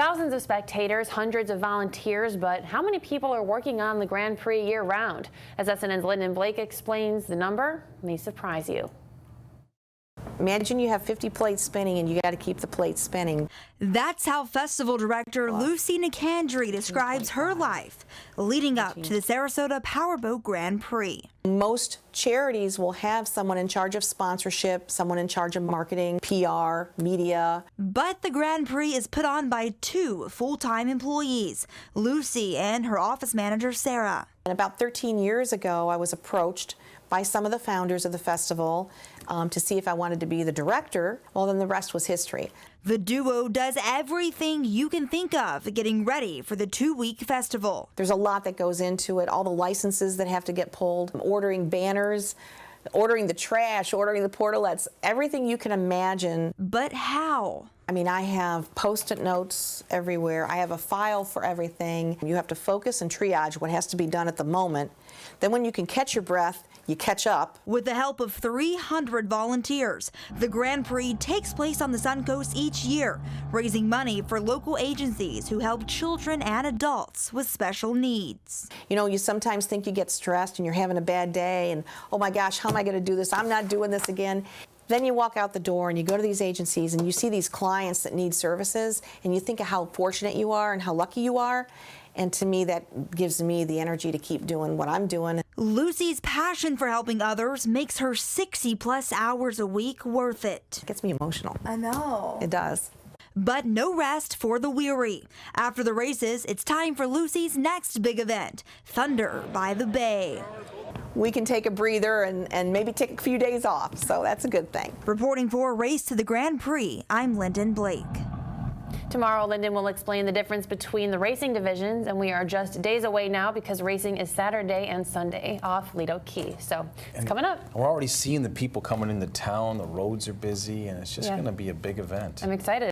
Thousands of spectators, hundreds of volunteers, but how many people are working on the Grand Prix year-round? As SNN's Lyndon Blake explains, the number may surprise you. Imagine you have 50 plates spinning and you got to keep the plates spinning. That's how festival director Lucy Nicandri describes her life leading up to the Sarasota Powerboat Grand Prix. Most charities will have someone in charge of sponsorship, someone in charge of marketing, PR, media. But the Grand Prix is put on by two full-time employees, Lucy and her office manager, Sarah. And about 13 years ago, I was approached by some of the founders of the festival to see if I wanted to be the director. Well, then the rest was history. The duo does everything you can think of getting ready for the two-week festival. There's a lot that goes into it, all the licenses that have to get pulled, ordering banners, ordering the trash, ordering the portalets, everything you can imagine. But how? I mean, I have Post-it notes everywhere. I have a file for everything. You have to focus and triage what has to be done at the moment. Then when you can catch your breath, you catch up. With the help of 300 volunteers, the Grand Prix takes place on the Suncoast each year, raising money for local agencies who help children and adults with special needs. You know, you sometimes think you get stressed and you're having a bad day and, oh my gosh, how am I going to do this? I'm not doing this again. Then you walk out the door and you go to these agencies and you see these clients that need services and you think of how fortunate you are and how lucky you are. And to me, that gives me the energy to keep doing what I'm doing. Lucy's passion for helping others makes her 60-plus hours a week worth it. It gets me emotional. I know. It does. But no rest for the weary. After the races, it's time for Lucy's next big event, Thunder by the Bay. We can take a breather and maybe take a few days off, so that's a good thing. Reporting for Race to the Grand Prix, I'm Lyndon Blake. Tomorrow, Lyndon will explain the difference between the racing divisions, and we are just days away now because racing is Saturday and Sunday off Lido Key. So it's coming up. We're already seeing the people coming into town. The roads are busy, and it's just going to be a big event. I'm excited.